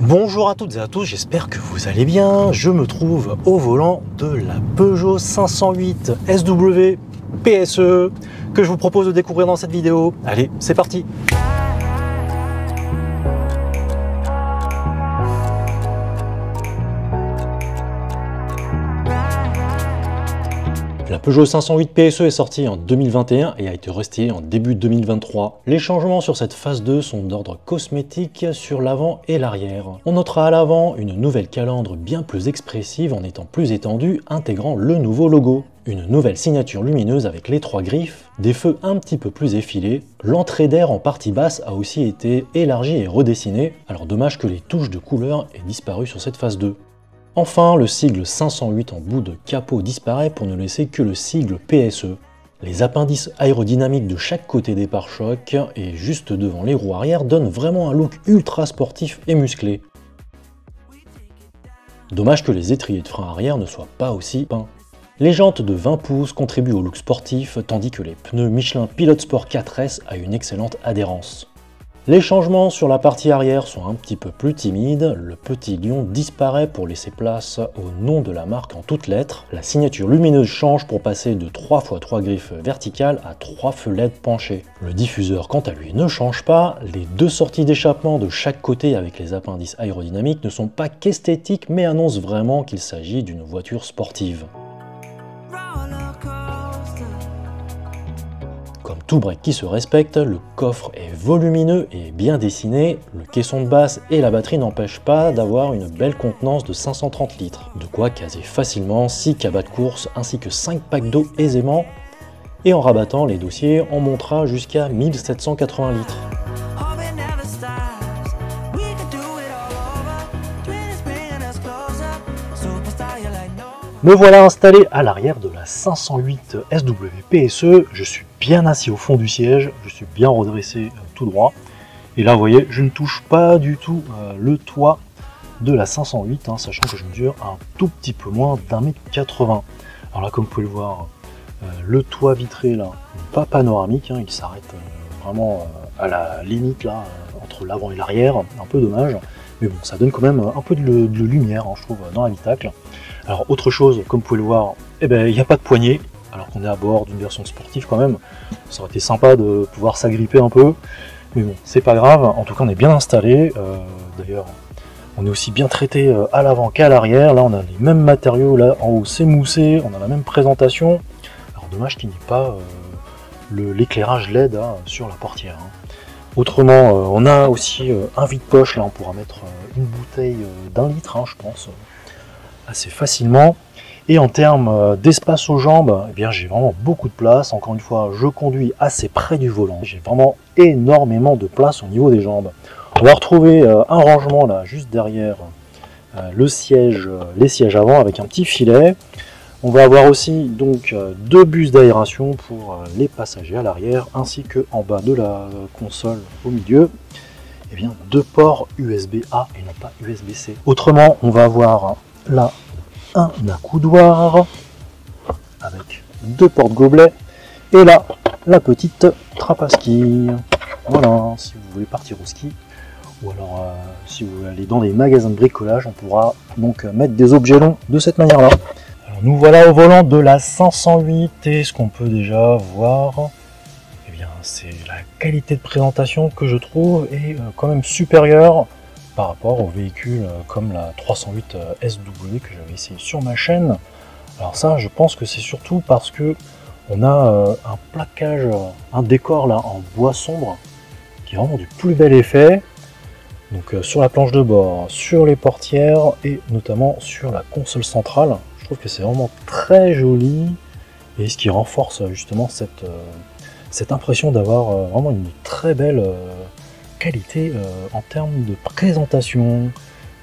Bonjour à toutes et à tous, j'espère que vous allez bien. Je me trouve au volant de la Peugeot 508 SW PSE que je vous propose de découvrir dans cette vidéo. Allez, c'est parti! La Peugeot 508 PSE est sortie en 2021 et a été restylée en début 2023. Les changements sur cette phase 2 sont d'ordre cosmétique sur l'avant et l'arrière. On notera à l'avant une nouvelle calandre bien plus expressive en étant plus étendue, intégrant le nouveau logo. Une nouvelle signature lumineuse avec les 3 griffes, des feux un petit peu plus effilés. L'entrée d'air en partie basse a aussi été élargie et redessinée, alors dommage que les touches de couleur aient disparu sur cette phase 2. Enfin, le sigle 508 en bout de capot disparaît pour ne laisser que le sigle PSE. Les appendices aérodynamiques de chaque côté des pare-chocs et juste devant les roues arrière donnent vraiment un look ultra sportif et musclé. Dommage que les étriers de frein arrière ne soient pas aussi peints. Les jantes de 20 pouces contribuent au look sportif, tandis que les pneus Michelin Pilot Sport 4S a une excellente adhérence. Les changements sur la partie arrière sont un petit peu plus timides, le petit lion disparaît pour laisser place au nom de la marque en toutes lettres, la signature lumineuse change pour passer de 3 x 3 griffes verticales à 3 feux LED penchés. Le diffuseur quant à lui ne change pas, les 2 sorties d'échappement de chaque côté avec les appendices aérodynamiques ne sont pas qu'esthétiques mais annoncent vraiment qu'il s'agit d'une voiture sportive. Comme tout break qui se respecte, le coffre est volumineux et bien dessiné, le caisson de basse et la batterie n'empêchent pas d'avoir une belle contenance de 530 litres, de quoi caser facilement 6 cabas de course ainsi que 5 packs d'eau aisément, et en rabattant les dossiers, on montera jusqu'à 1780 litres. Me voilà installé à l'arrière de la 508 SW PSE, je suis bien assis au fond du siège, je suis bien redressé tout droit. Et là vous voyez, je ne touche pas du tout le toit de la 508, sachant que je mesure un tout petit peu moins d'1,80 m. Alors là comme vous pouvez le voir, le toit vitré là n'est pas panoramique, il s'arrête vraiment à la limite là, entre l'avant et l'arrière, un peu dommage. Mais bon, ça donne quand même un peu de lumière, je trouve, dans l'habitacle. Alors autre chose, comme vous pouvez le voir, il n'y a pas de poignée, alors qu'on est à bord d'une version sportive quand même. Ça aurait été sympa de pouvoir s'agripper un peu, mais bon, c'est pas grave. En tout cas, on est bien installé. D'ailleurs, on est aussi bien traité à l'avant qu'à l'arrière. Là, on a les mêmes matériaux. Là, en haut, c'est moussé. On a la même présentation. Alors dommage qu'il n'y ait pas l'éclairage LED sur la portière. Autrement, on a aussi un vide-poche. Là, on pourra mettre une bouteille d'1 litre, je pense, assez facilement. Et en termes d'espace aux jambes, j'ai vraiment beaucoup de place. Encore une fois, je conduis assez près du volant. J'ai vraiment énormément de place au niveau des jambes. On va retrouver un rangement là, juste derrière les sièges avant avec un petit filet. On va avoir aussi donc 2 bus d'aération pour les passagers à l'arrière, ainsi que en bas de la console au milieu, 2 ports USB-A et non pas USB-C. Autrement, on va avoir là un accoudoir avec 2 porte-gobelets et là la petite trappe à ski. Voilà, si vous voulez partir au ski ou alors si vous voulez aller dans des magasins de bricolage, on pourra donc mettre des objets longs de cette manière-là. Nous voilà au volant de la 508 et ce qu'on peut déjà voir, c'est la qualité de présentation que je trouve est quand même supérieure par rapport aux véhicules comme la 308 SW que j'avais essayé sur ma chaîne. Alors ça, je pense que c'est surtout parce que on a un plaquage, un décor là en bois sombre qui est vraiment du plus bel effet. Donc sur la planche de bord, sur les portières et notamment sur la console centrale. Je trouve que c'est vraiment très joli et ce qui renforce justement cette impression d'avoir vraiment une très belle qualité en termes de présentation.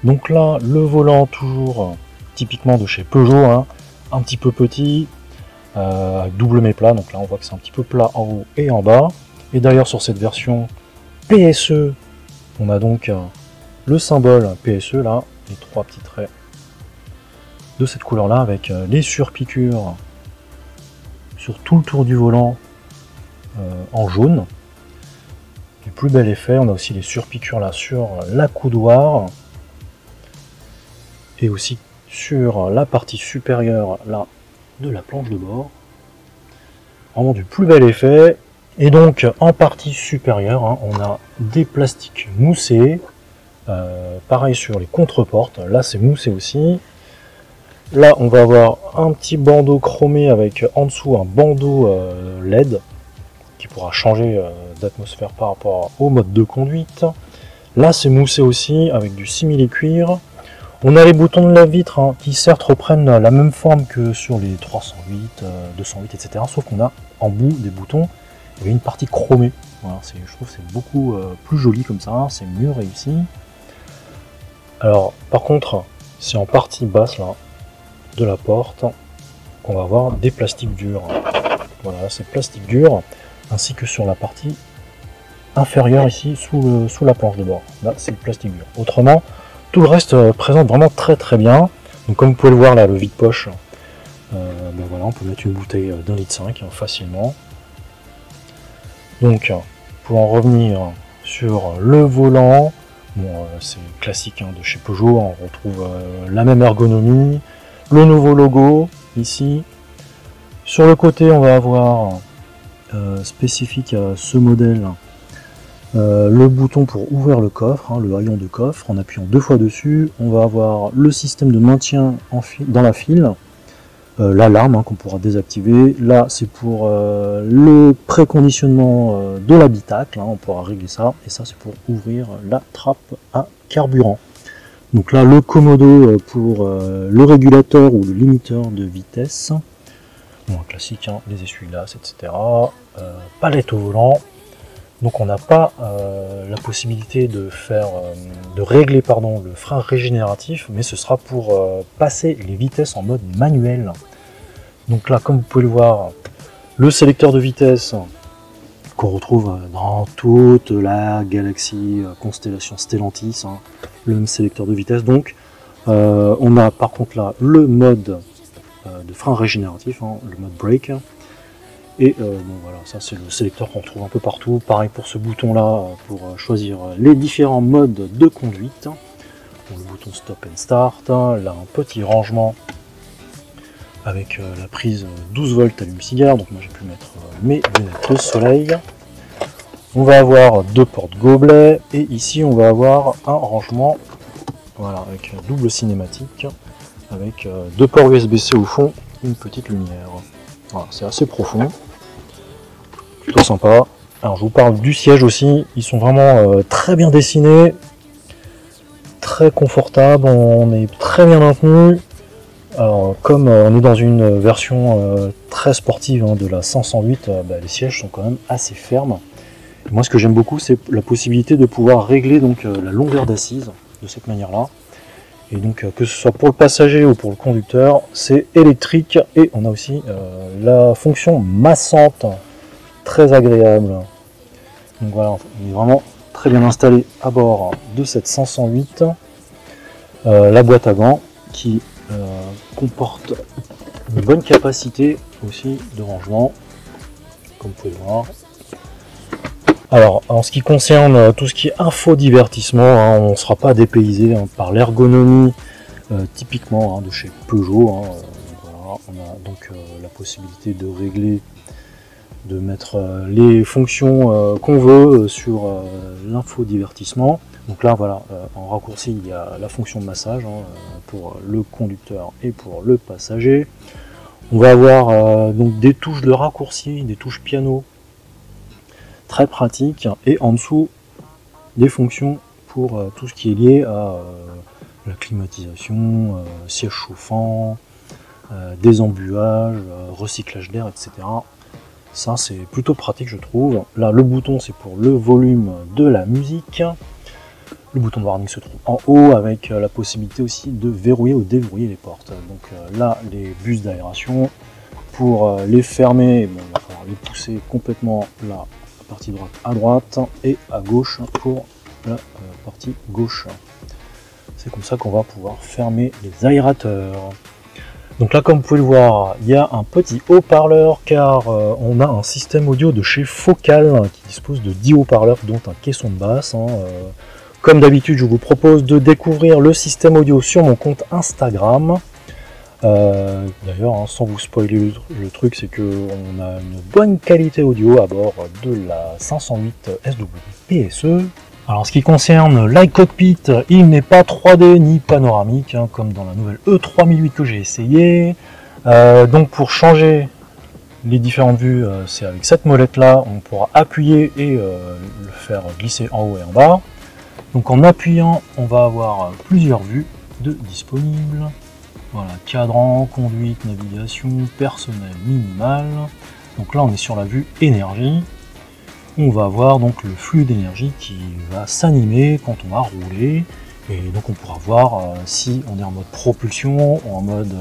Donc là, le volant toujours typiquement de chez Peugeot, un petit peu petit, double mets-plat. Donc là, on voit que c'est un petit peu plat en haut et en bas. Et d'ailleurs, sur cette version PSE, on a donc le symbole PSE là, les 3 petits traits de cette couleur là avec les surpiqûres sur tout le tour du volant en jaune. Du plus bel effet, on a aussi les surpiqûres là sur l'accoudoir et aussi sur la partie supérieure là de la planche de bord. Vraiment du plus bel effet. Et donc en partie supérieure, hein, on a des plastiques moussés. Pareil sur les contreportes, là c'est moussé aussi. Là on va avoir un petit bandeau chromé avec en dessous un bandeau LED qui pourra changer d'atmosphère par rapport au mode de conduite. Là c'est moussé aussi avec du simili-cuir. On a les boutons de la vitre hein, qui certes reprennent la même forme que sur les 308, 208, etc. Sauf qu'on a en bout des boutons il y a une partie chromée. Voilà, je trouve que c'est beaucoup plus joli comme ça, c'est mieux réussi. Alors par contre, c'est en partie basse là de la porte qu'on va avoir des plastiques durs. Voilà, c'est plastique dur, ainsi que sur la partie inférieure ici sous la planche de bord. Là c'est le plastique dur. Autrement, tout le reste présente vraiment très bien. Donc comme vous pouvez le voir là, le vide-poche, ben voilà, on peut mettre une bouteille d'1,5 litre hein, facilement. Donc pour en revenir sur le volant, bon, c'est classique hein, de chez Peugeot, on retrouve la même ergonomie, le nouveau logo ici. Sur le côté on va avoir spécifique à ce modèle le bouton pour ouvrir le coffre, hein, le haillon de coffre. En appuyant 2 fois dessus, on va avoir le système de maintien dans la file, l'alarme hein, qu'on pourra désactiver. Là c'est pour le préconditionnement de l'habitacle, hein, on pourra régler ça, et ça c'est pour ouvrir la trappe à carburant. Donc là le commodo pour le régulateur ou le limiteur de vitesse, bon, classique, hein, les essuie-glaces, etc. Palette au volant. Donc on n'a pas la possibilité de régler le frein régénératif, mais ce sera pour passer les vitesses en mode manuel. Donc là, comme vous pouvez le voir, le sélecteur de vitesse qu'on retrouve dans toute la galaxie constellation Stellantis, hein, le même sélecteur de vitesse. Donc on a par contre là le mode de frein régénératif, hein, le mode brake. Et bon voilà, ça c'est le sélecteur qu'on retrouve un peu partout. Pareil pour ce bouton là, pour choisir les différents modes de conduite. Pour le bouton stop and start, là un petit rangement avec la prise 12 volts allume-cigare. Donc moi j'ai pu mettre mes lunettes de soleil. On va avoir 2 portes gobelets et ici on va avoir un rangement, voilà, avec double cinématique, avec 2 ports USB-C au fond, une petite lumière. Voilà, c'est assez profond, plutôt sympa. Alors je vous parle du siège aussi, ils sont vraiment très bien dessinés, très confortables, on est très bien maintenu. Alors comme on est dans une version très sportive hein, de la 508, les sièges sont quand même assez fermes. Et moi ce que j'aime beaucoup c'est la possibilité de pouvoir régler donc la longueur d'assise de cette manière là. Et donc que ce soit pour le passager ou pour le conducteur, c'est électrique et on a aussi la fonction massante, très agréable. Donc voilà, on est vraiment très bien installé à bord de cette 508. La boîte à gants qui comporte une bonne capacité aussi de rangement, comme vous pouvez le voir. Alors, en ce qui concerne tout ce qui est infodivertissement, hein, on ne sera pas dépaysé hein, par l'ergonomie typiquement hein, de chez Peugeot. Hein, voilà, on a donc la possibilité de régler, de mettre les fonctions qu'on veut sur l'infodivertissement. Donc là, voilà, en raccourci, il y a la fonction de massage hein, pour le conducteur et pour le passager. On va avoir donc des touches de raccourci, des touches piano, très pratique, et en dessous des fonctions pour tout ce qui est lié à la climatisation, siège chauffant, désembuage, recyclage d'air, etc. Ça c'est plutôt pratique je trouve. Là le bouton c'est pour le volume de la musique. Le bouton de warning se trouve en haut avec la possibilité aussi de verrouiller ou déverrouiller les portes. Donc là les bus d'aération, pour les fermer, bon, il va falloir les pousser complètement là. Partie droite à droite et à gauche pour la partie gauche. C'est comme ça qu'on va pouvoir fermer les aérateurs. Donc là comme vous pouvez le voir, il y a un petit haut-parleur car on a un système audio de chez Focal qui dispose de 10 haut-parleurs dont un caisson de basse. Hein, Comme d'habitude, je vous propose de découvrir le système audio sur mon compte Instagram. D'ailleurs, hein, sans vous spoiler le truc, c'est qu'on a une bonne qualité audio à bord de la 508 SW-PSE. Alors, en ce qui concerne l'iCockpit, il n'est pas 3D ni panoramique, hein, comme dans la nouvelle E3008 que j'ai essayé. Donc, pour changer les différentes vues, c'est avec cette molette là, on pourra appuyer et le faire glisser en haut et en bas. Donc, en appuyant, on va avoir plusieurs vues de disponibles. Voilà, cadran, conduite, navigation, personnel, minimal. Donc là, on est sur la vue énergie. On va avoir donc le flux d'énergie qui va s'animer quand on va rouler. Et donc on pourra voir si on est en mode propulsion ou en mode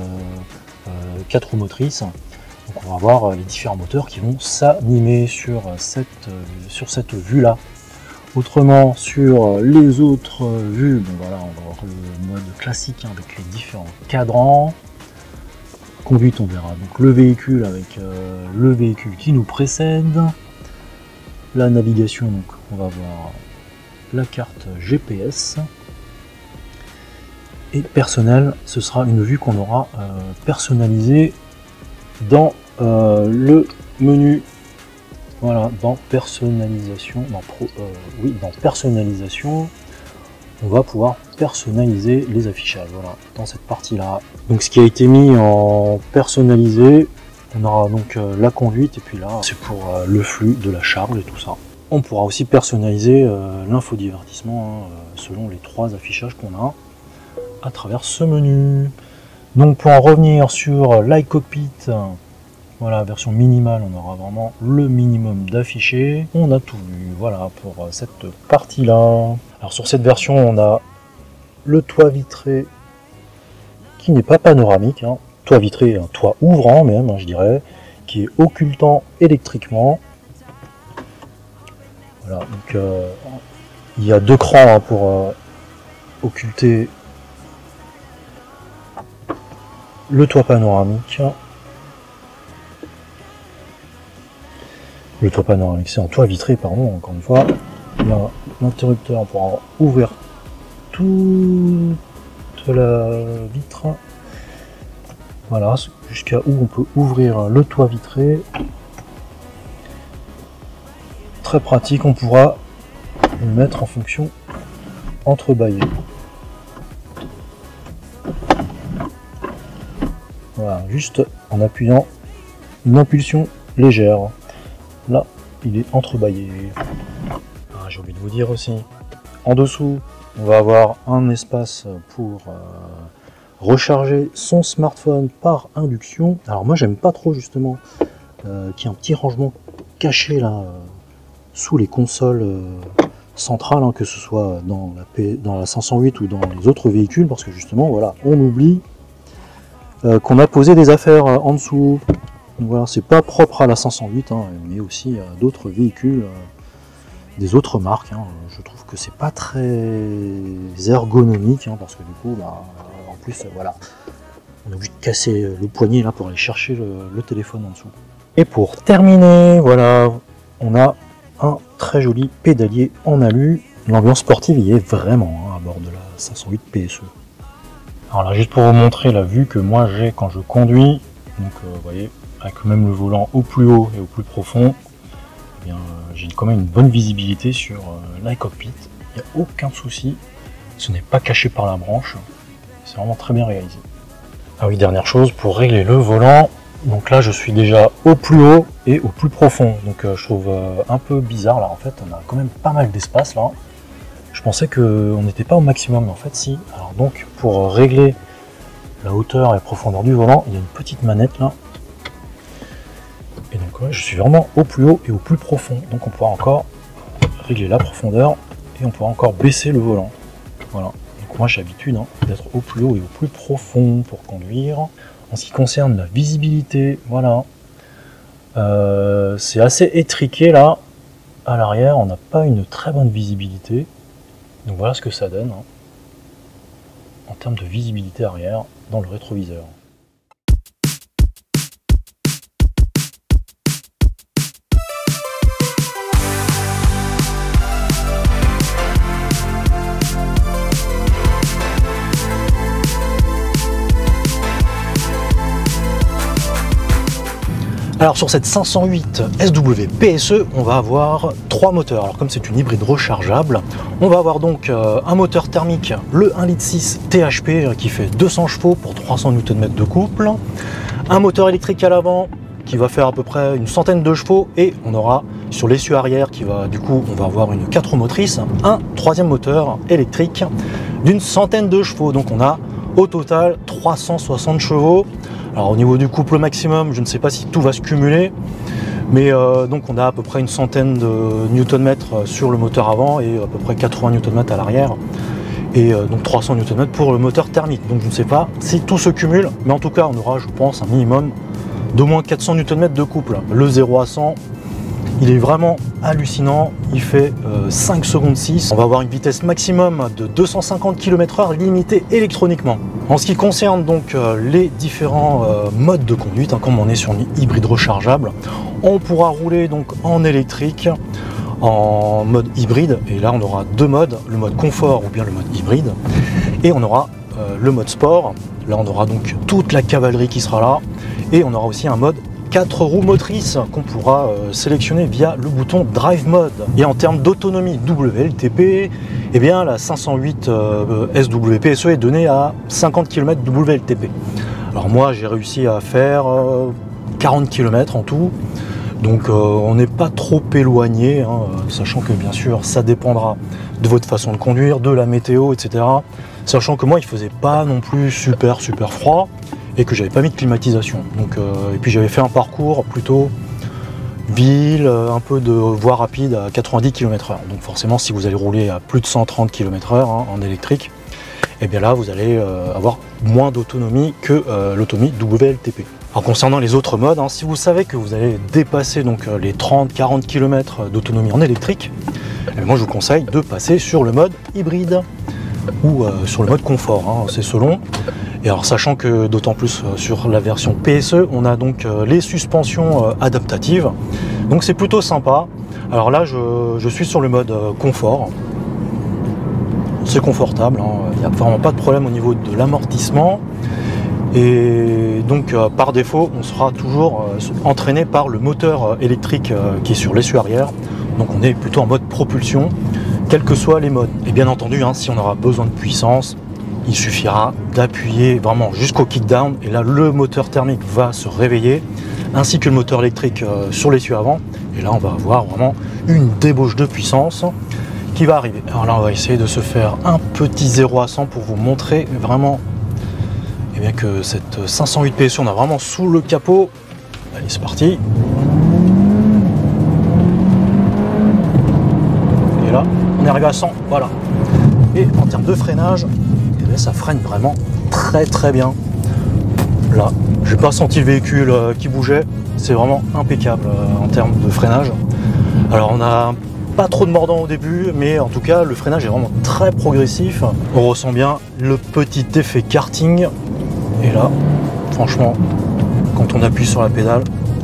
4 roues motrices. Donc on va voir les différents moteurs qui vont s'animer sur cette vue-là. Autrement, sur les autres vues, bon, voilà, on va avoir le mode classique hein, avec les différents cadrans. Conduite, on verra donc le véhicule avec le véhicule qui nous précède. La navigation, donc on va voir la carte GPS. Et personnel, ce sera une vue qu'on aura personnalisée dans le menu. Voilà, dans personnalisation, dans personnalisation, on va pouvoir personnaliser les affichages. Voilà, dans cette partie-là. Donc, ce qui a été mis en personnalisé, on aura donc la conduite et puis là, c'est pour le flux de la charge et tout ça. On pourra aussi personnaliser l'infodivertissement hein, selon les 3 affichages qu'on a à travers ce menu. Donc, pour en revenir sur l'iCockpit. Voilà, version minimale, on aura vraiment le minimum d'affichés. On a tout vu, voilà, pour cette partie-là. Alors sur cette version, on a le toit vitré qui n'est pas panoramique. Hein. Toit vitré, un toit ouvrant même, hein, je dirais, qui est occultant électriquement. Voilà, donc il y a 2 crans hein, pour occulter le toit panoramique. Le toit panoramique, c'est en toit vitré, pardon, encore une fois. Il y a l'interrupteur pour ouvrir toute la vitre. Voilà, jusqu'à où on peut ouvrir le toit vitré. Très pratique, on pourra le mettre en fonction entrebâillé. Voilà, juste en appuyant une impulsion légère. Là, il est entrebâillé. Ah, j'ai oublié de vous dire aussi, en dessous, on va avoir un espace pour recharger son smartphone par induction. Alors moi, j'aime pas trop justement qu'il y ait un petit rangement caché là sous les consoles centrales, hein, que ce soit dans la 508 ou dans les autres véhicules, parce que justement, voilà, on oublie qu'on a posé des affaires en dessous. Donc voilà, c'est pas propre à la 508, hein, mais aussi à d'autres véhicules, des autres marques. Hein. Je trouve que c'est pas très ergonomique, hein, parce que du coup, bah, en plus, voilà, on est obligé de casser le poignet là pour aller chercher le téléphone en dessous. Et pour terminer, voilà, on a un très joli pédalier en alu. L'ambiance sportive y est vraiment hein, à bord de la 508 PSE. Alors là, juste pour vous montrer la vue que moi j'ai quand je conduis, donc vous voyez, avec même le volant au plus haut et au plus profond, eh j'ai quand même une bonne visibilité sur l'iCockpit. Il n'y a aucun souci, ce n'est pas caché par la branche, c'est vraiment très bien réalisé. Ah oui, dernière chose, pour régler le volant, donc là je suis déjà au plus haut et au plus profond, donc je trouve un peu bizarre là, en fait on a quand même pas mal d'espace là. Je pensais qu'on n'était pas au maximum, mais en fait si. Alors donc pour régler la hauteur et la profondeur du volant, il y a une petite manette là. Et donc ouais, je suis vraiment au plus haut et au plus profond. Donc on pourra encore régler la profondeur et on pourra encore baisser le volant. Voilà. Donc moi j'ai l'habitude hein, d'être au plus haut et au plus profond pour conduire. En ce qui concerne la visibilité, voilà. C'est assez étriqué là. À l'arrière, on n'a pas une très bonne visibilité. Donc voilà ce que ça donne hein, en termes de visibilité arrière dans le rétroviseur. Alors sur cette 508 SW PSE, on va avoir 3 moteurs. Alors comme c'est une hybride rechargeable, on va avoir donc un moteur thermique, le 1,6 L THP qui fait 200 chevaux pour 300 Nm de couple, un moteur électrique à l'avant qui va faire à peu près une centaine de chevaux, et on aura sur l'essieu arrière qui va, du coup, on va avoir une 4 roues motrices, un troisième moteur électrique d'une centaine de chevaux. Donc on a au total 360 chevaux. Alors au niveau du couple maximum, je ne sais pas si tout va se cumuler, mais donc on a à peu près une centaine de Nm sur le moteur avant et à peu près 80 Nm à l'arrière, et donc 300 Nm pour le moteur thermique. Donc je ne sais pas si tout se cumule, mais en tout cas on aura, je pense, un minimum d'au moins 400 Nm de couple. Le 0 à 100, il est vraiment hallucinant, il fait 5 secondes 6. On va avoir une vitesse maximum de 250 km/h limitée électroniquement. En ce qui concerne donc les différents modes de conduite, comme on est sur une hybride rechargeable, on pourra rouler donc en électrique, en mode hybride, et là on aura deux modes, le mode confort ou bien le mode hybride, et on aura le mode sport. Là on aura donc toute la cavalerie qui sera là, et on aura aussi un mode 4 roues motrices qu'on pourra sélectionner via le bouton Drive Mode. Et en termes d'autonomie WLTP, eh bien la 508 SW PSE est donnée à 50 km WLTP. Alors moi j'ai réussi à faire 40 km en tout, donc on n'est pas trop éloigné, hein, sachant que bien sûr ça dépendra de votre façon de conduire, de la météo, etc. Sachant que moi il faisait pas non plus super froid, et que j'avais pas mis de climatisation. Donc, et puis j'avais fait un parcours plutôt ville, un peu de voie rapide à 90 km/h. Donc forcément si vous allez rouler à plus de 130 km/h en électrique, et bien là vous allez avoir moins d'autonomie que l'autonomie WLTP. Alors concernant les autres modes, si vous savez que vous allez dépasser donc les 30-40 km d'autonomie en électrique, moi je vous conseille de passer sur le mode hybride ou sur le mode confort, c'est selon. Et alors sachant que d'autant plus sur la version PSE, on a donc les suspensions adaptatives, donc c'est plutôt sympa. Alors là je suis sur le mode confort, c'est confortable, il n'y a vraiment pas de problème au niveau de l'amortissement, et donc par défaut on sera toujours entraîné par le moteur électrique qui est sur l'essieu arrière, donc on est plutôt en mode propulsion, quels que soient les modes. Et bien entendu, si on aura besoin de puissance, il suffira d'appuyer vraiment jusqu'au kickdown, et là le moteur thermique va se réveiller, ainsi que le moteur électrique sur l'essieu avant, et là on va avoir vraiment une débauche de puissance qui va arriver. Alors là on va essayer de se faire un petit 0 à 100 pour vous montrer vraiment bien que cette 508 PSE, on a vraiment sous le capot. Allez, c'est parti. Et là on est arrivé à 100, voilà. Et en termes de freinage, ça freine vraiment très bien. Là, j'ai pas senti le véhicule qui bougeait, c'est vraiment impeccable en termes de freinage. Alors on a pas trop de mordant au début, mais en tout cas le freinage est vraiment très progressif. On ressent bien le petit effet karting, et là franchement quand on appuie sur la pédale,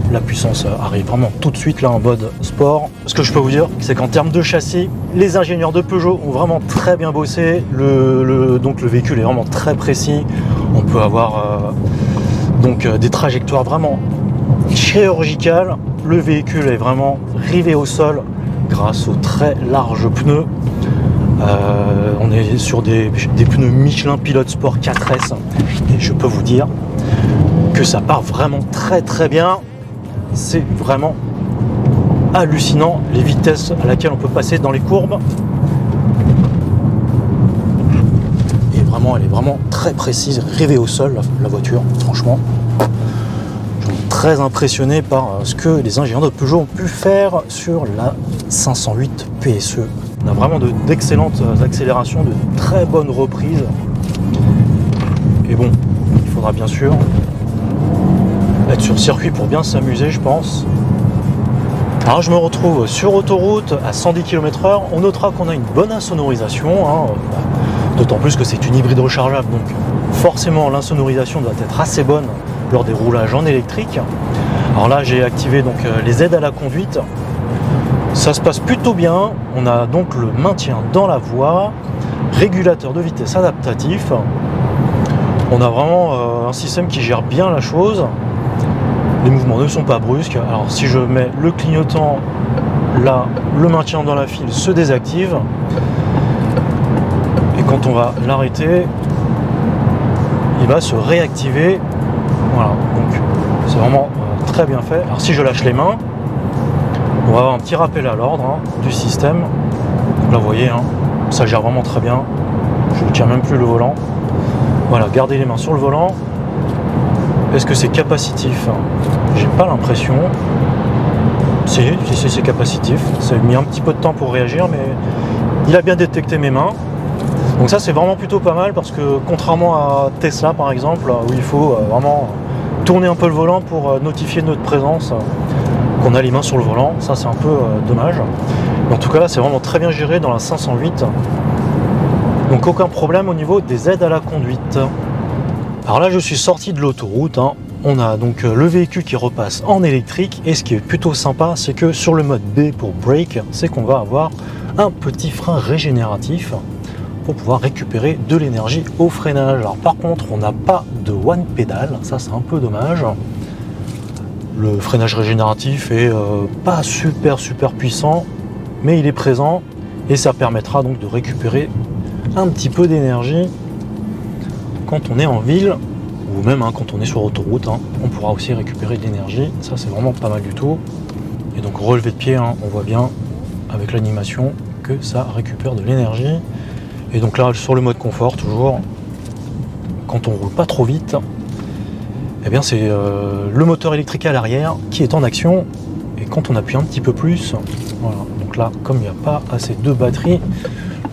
la puissance arrive vraiment tout de suite là en mode sport. Ce que je peux vous dire, c'est qu'en termes de châssis, les ingénieurs de Peugeot ont vraiment très bien bossé. Donc le véhicule est vraiment très précis. On peut avoir donc des trajectoires vraiment chirurgicales. Le véhicule est vraiment rivé au sol grâce aux très larges pneus. On est sur des pneus Michelin Pilot Sport 4S, et je peux vous dire que ça part vraiment très bien. C'est vraiment hallucinant les vitesses à laquelle on peut passer dans les courbes. Et vraiment, elle est vraiment très précise, rivée au sol, la voiture, franchement. Je suis très impressionné par ce que les ingénieurs de Peugeot ont pu faire sur la 508 PSE. On a vraiment d'excellentes accélérations, de très bonnes reprises. Et bon, il faudra bien sûr être sur circuit pour bien s'amuser, je pense. Alors je me retrouve sur autoroute à 110 km/h. On notera qu'on a une bonne insonorisation, d'autant plus que c'est une hybride rechargeable, donc forcément l'insonorisation doit être assez bonne lors des roulages en électrique. Alors là j'ai activé donc les aides à la conduite. Ça se passe plutôt bien. On a donc le maintien dans la voie, régulateur de vitesse adaptatif. On a vraiment un système qui gère bien la chose. Les mouvements ne sont pas brusques. Alors si je mets le clignotant là, le maintien dans la file se désactive. Et quand on va l'arrêter, il va se réactiver. Voilà, donc c'est vraiment très bien fait. Alors si je lâche les mains, on va avoir un petit rappel à l'ordre du système. Là vous voyez, ça gère vraiment très bien. Je ne tiens même plus le volant. Voilà, gardez les mains sur le volant. Est-ce que c'est capacitif? J'ai pas l'impression. Si, c'est capacitif. Ça a mis un petit peu de temps pour réagir, mais il a bien détecté mes mains. Donc ça c'est vraiment plutôt pas mal parce que contrairement à Tesla par exemple, où il faut vraiment tourner un peu le volant pour notifier notre présence, qu'on a les mains sur le volant, ça c'est un peu dommage. Mais en tout cas là c'est vraiment très bien géré dans la 508. Donc aucun problème au niveau des aides à la conduite. Alors là je suis sorti de l'autoroute, on a donc le véhicule qui repasse en électrique et ce qui est plutôt sympa c'est que sur le mode B pour brake, c'est qu'on va avoir un petit frein régénératif pour pouvoir récupérer de l'énergie au freinage. Alors par contre on n'a pas de one pédale, ça c'est un peu dommage. Le freinage régénératif est pas super puissant, mais il est présent et ça permettra donc de récupérer un petit peu d'énergie quand on est en ville ou même quand on est sur autoroute, on pourra aussi récupérer de l'énergie. Ça c'est vraiment pas mal du tout. Et donc relevé de pied, on voit bien avec l'animation que ça récupère de l'énergie. Et donc là sur le mode confort toujours, quand on roule pas trop vite, eh bien c'est le moteur électrique à l'arrière qui est en action. Et quand on appuie un petit peu plus, voilà, donc là comme il n'y a pas assez de batterie,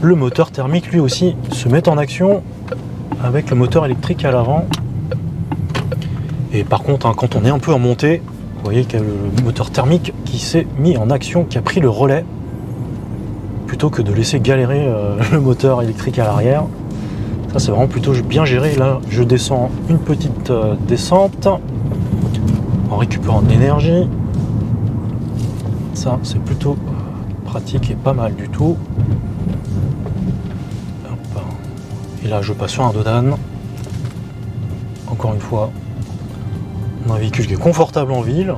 le moteur thermique lui aussi se met en action avec le moteur électrique à l'avant. Et par contre quand on est un peu en montée, vous voyez qu'il y a le moteur thermique qui s'est mis en action, qui a pris le relais plutôt que de laisser galérer le moteur électrique à l'arrière. Ça c'est vraiment plutôt bien géré. Là je descends une petite descente en récupérant de l'énergie. Ça c'est plutôt pratique et pas mal du tout. Hop. Et là je passe sur un Dodan. Encore une fois, on a un véhicule qui est confortable en ville,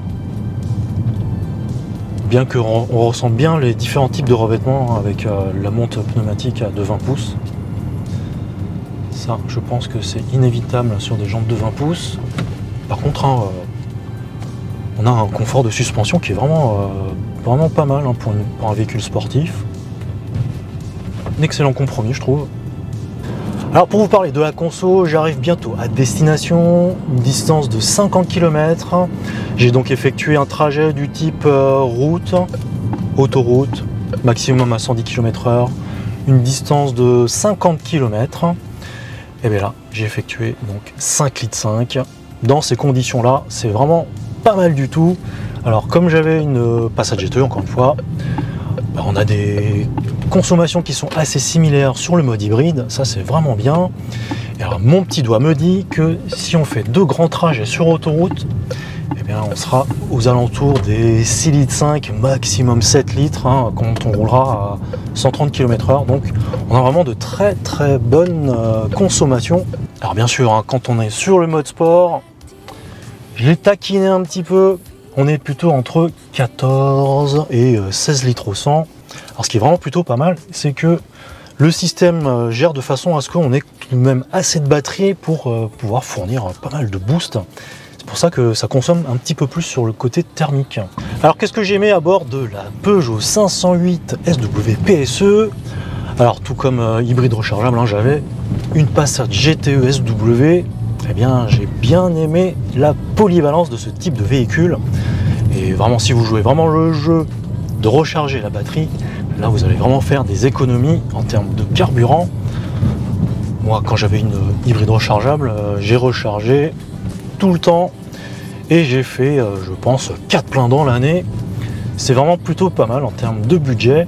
bien qu'on ressente bien les différents types de revêtements avec la monte pneumatique de 20 pouces. Ça, je pense que c'est inévitable sur des jantes de 20 pouces. Par contre, on a un confort de suspension qui est vraiment pas mal pour un véhicule sportif. Un excellent compromis, je trouve. Alors pour vous parler de la conso, j'arrive bientôt à destination, une distance de 50 km. J'ai donc effectué un trajet du type route, autoroute, maximum à 110 km/h, une distance de 50 km. Et bien là, j'ai effectué donc 5,5 litres. Dans ces conditions-là, c'est vraiment pas mal du tout. Alors comme j'avais une Passat GTE, encore une fois, on a des consommations qui sont assez similaires sur le mode hybride, ça c'est vraiment bien. Et alors mon petit doigt me dit que si on fait 2 grands trajets sur autoroute, eh bien on sera aux alentours des 6,5 litres, maximum 7 litres quand on roulera à 130 km/h. Donc on a vraiment de très bonnes consommations. Alors bien sûr, quand on est sur le mode sport, je l'ai taquiné un petit peu. On est plutôt entre 14 et 16 litres au 100. Alors ce qui est vraiment plutôt pas mal, c'est que le système gère de façon à ce qu'on ait tout de même assez de batterie pour pouvoir fournir pas mal de boost. C'est pour ça que ça consomme un petit peu plus sur le côté thermique. Alors qu'est-ce que j'ai aimé à bord de la Peugeot 508 SW PSE? Alors tout comme hybride rechargeable, j'avais une Passat GTE SW. Eh bien j'ai bien aimé la polyvalence de ce type de véhicule. Et vraiment si vous jouez vraiment le jeu de recharger la batterie, là vous allez vraiment faire des économies en termes de carburant. Moi quand j'avais une hybride rechargeable, j'ai rechargé tout le temps et j'ai fait je pense 4 pleins dans l'année. C'est vraiment plutôt pas mal en termes de budget.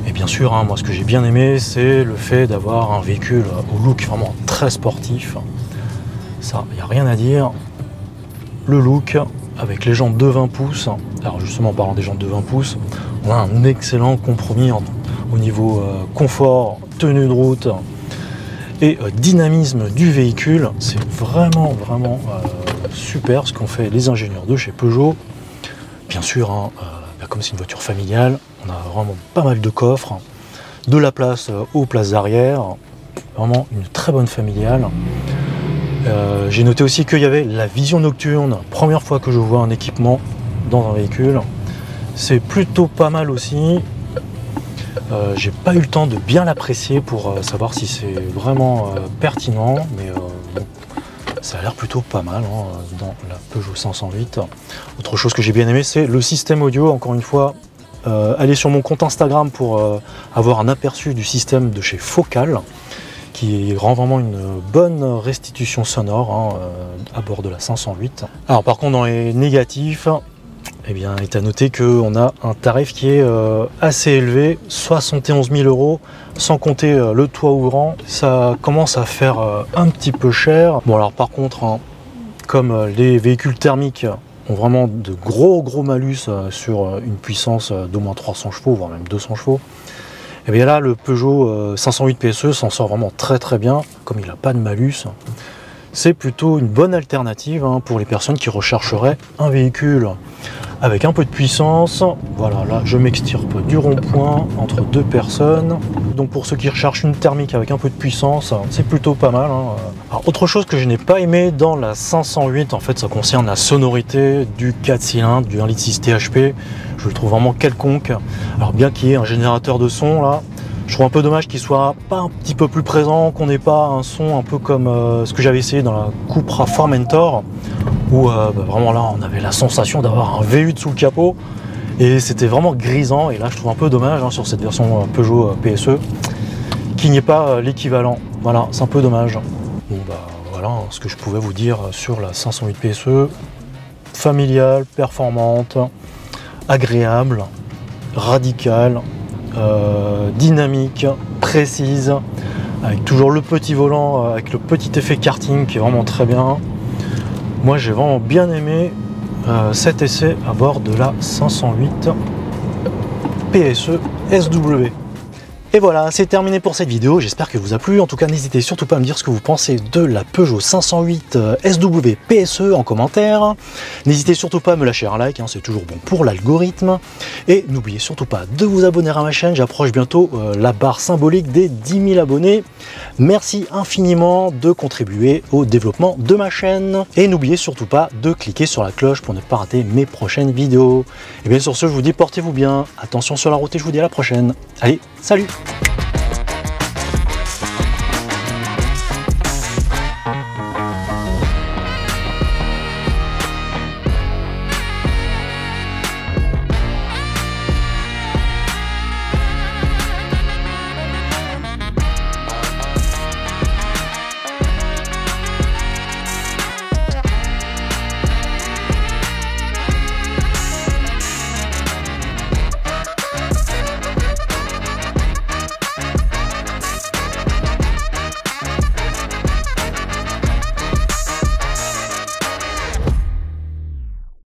Et bien sûr moi ce que j'ai bien aimé, c'est le fait d'avoir un véhicule au look vraiment très sportif. Ça, il n'y a rien à dire. Le look avec les jantes de 20 pouces. Alors justement en parlant des jantes de 20 pouces, on a un excellent compromis au niveau confort, tenue de route et dynamisme du véhicule. C'est vraiment super ce qu'ont fait les ingénieurs de chez Peugeot. Bien sûr, hein, comme c'est une voiture familiale, on a vraiment pas mal de coffres, de la place aux places arrière, vraiment une très bonne familiale. J'ai noté aussi qu'il y avait la vision nocturne, première fois que je vois un équipement dans un véhicule. C'est plutôt pas mal aussi. J'ai pas eu le temps de bien l'apprécier pour savoir si c'est vraiment pertinent, mais bon, ça a l'air plutôt pas mal hein, dans la Peugeot 508. Autre chose que j'ai bien aimé, c'est le système audio. Encore une fois, allez sur mon compte Instagram pour avoir un aperçu du système de chez Focal, qui rend vraiment une bonne restitution sonore hein, à bord de la 508. Alors par contre, dans les négatifs, eh bien, il est à noter qu'on a un tarif qui est assez élevé, 71 000 €, sans compter le toit ouvrant. Ça commence à faire un petit peu cher. Bon alors par contre, hein, comme les véhicules thermiques ont vraiment de gros malus sur une puissance d'au moins 300 chevaux, voire même 200 chevaux, et bien là le Peugeot 508 PSE s'en sort vraiment très bien, comme il n'a pas de malus. C'est plutôt une bonne alternative hein, pour les personnes qui rechercheraient un véhicule avec un peu de puissance. Voilà, là je m'extirpe du rond-point entre deux personnes. Donc pour ceux qui recherchent une thermique avec un peu de puissance, c'est plutôt pas mal. Hein. Alors, autre chose que je n'ai pas aimé dans la 508, en fait ça concerne la sonorité du 4 cylindres, du 1,6 litre THP. Je le trouve vraiment quelconque. Alors bien qu'il y ait un générateur de son là, je trouve un peu dommage qu'il soit pas un petit peu plus présent, qu'on n'ait pas un son un peu comme ce que j'avais essayé dans la Cupra Formentor, où vraiment là on avait la sensation d'avoir un V8 sous le capot et c'était vraiment grisant. Et là je trouve un peu dommage hein, sur cette version Peugeot PSE qu'il n'y ait pas l'équivalent. Voilà, c'est un peu dommage. Bon bah voilà hein, ce que je pouvais vous dire sur la 508 PSE. Familiale, performante, agréable, radicale, dynamique, précise, avec toujours le petit volant, avec le petit effet karting qui est vraiment très bien. Moi j'ai vraiment bien aimé cet essai à bord de la 508 PSE SW. Et voilà, c'est terminé pour cette vidéo, j'espère qu'elle vous a plu. En tout cas, n'hésitez surtout pas à me dire ce que vous pensez de la Peugeot 508 SW PSE en commentaire. N'hésitez surtout pas à me lâcher un like, hein, c'est toujours bon pour l'algorithme. Et n'oubliez surtout pas de vous abonner à ma chaîne, j'approche bientôt la barre symbolique des 10 000 abonnés. Merci infiniment de contribuer au développement de ma chaîne. Et n'oubliez surtout pas de cliquer sur la cloche pour ne pas rater mes prochaines vidéos. Et bien sur ce, je vous dis portez-vous bien, attention sur la route et je vous dis à la prochaine. Allez, salut!